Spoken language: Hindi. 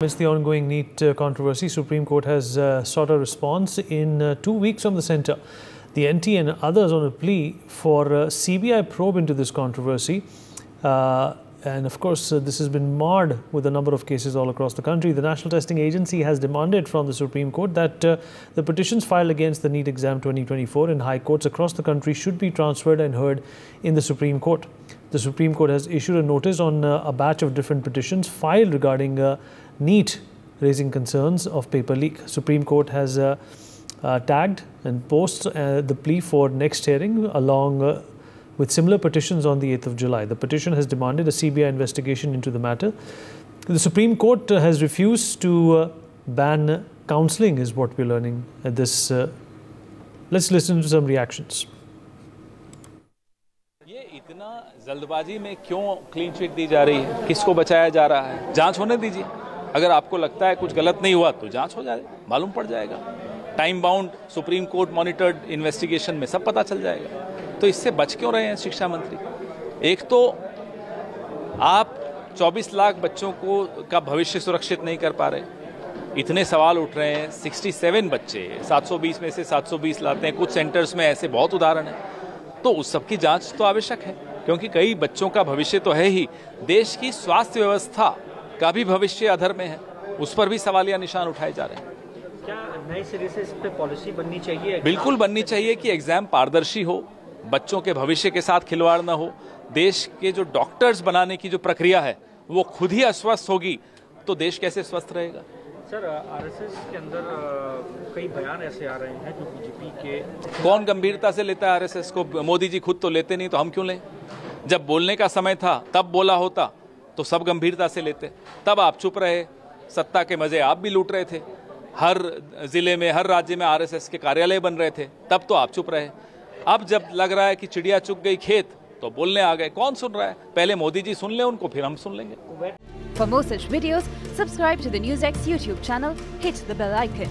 Amidst the ongoing NEET controversy, Supreme Court has sought a response in 2 weeks from the centre. The NT and others on a plea for CBI probe into this controversy. And of course, this has been marred with a number of cases all across the country. The National Testing Agency has demanded from the Supreme Court that the petitions filed against the NEET exam 2024 in high courts across the country should be transferred and heard in the Supreme Court. The Supreme Court has issued a notice on a batch of different petitions filed regarding NEET, raising concerns of paper leak. Supreme Court has tagged and posts the plea for next hearing along with similar petitions on the 8th of July. The petition has demanded a CBI investigation into the matter. The Supreme Court has refused to ban counselling, is what we're learning at this. Let's listen to some reactions. ये इतना जल्दबाजी में क्यों क्लीन चिट दी जा रही है? किसको बचाया जा रहा है? जांच होने दीजिए। अगर आपको लगता है कुछ गलत नहीं हुआ तो जांच हो जाए, मालूम पड़ जाएगा। Time bound supreme court monitored investigation में सब पता चल जाएगा। तो इससे बच क्यों रहे हैं शिक्षा मंत्री? एक तो आप 24 लाख बच्चों का भविष्य सुरक्षित नहीं कर पा रहे, इतने सवाल उठ रहे हैं। 67 बच्चे 720 में से 720 लाते हैं, कुछ सेंटर्स में ऐसे बहुत उदाहरण हैं। तो उस सब की जांच तो आवश्यक है, क्योंकि कई बच्चों का भविष्य तो है ही, देश की स्वास्थ्य व्यवस्था का भी भविष्य अधर में है, उस पर भी सवालिया निशान उठाए जा रहे हैं। क्या नए सिरे से इस पे पॉलिसी बननी चाहिए? बिल्कुल बननी चाहिए कि एग्जाम पारदर्शी हो, बच्चों के भविष्य के साथ खिलवाड़ न हो। देश के जो डॉक्टर्स बनाने की जो प्रक्रिया है वो खुद ही अस्वस्थ होगी तो देश कैसे स्वस्थ रहेगा? सर, आरएसएस के अंदर कई बयान ऐसे आ रहे हैं जो बीजेपी के। कौन गंभीरता से लेता है आरएसएस को? मोदी जी खुद तो लेते नहीं, तो हम क्यों लें? जब बोलने का समय था तब बोला होता तो सब गंभीरता से लेते। तब आप चुप रहे, सत्ता के मजे आप भी लूट रहे थे। हर जिले में, हर राज्य में आरएसएस के कार्यालय बन रहे थे, तब तो आप चुप रहे। अब जब लग रहा है कि चिड़िया चुग गई खेत तो बोलने आ गए। कौन सुन रहा है? पहले मोदी जी सुन लें उनको, फिर हम सुन लेंगे। For more such videos, subscribe to the NewsX YouTube channel, hit the bell icon.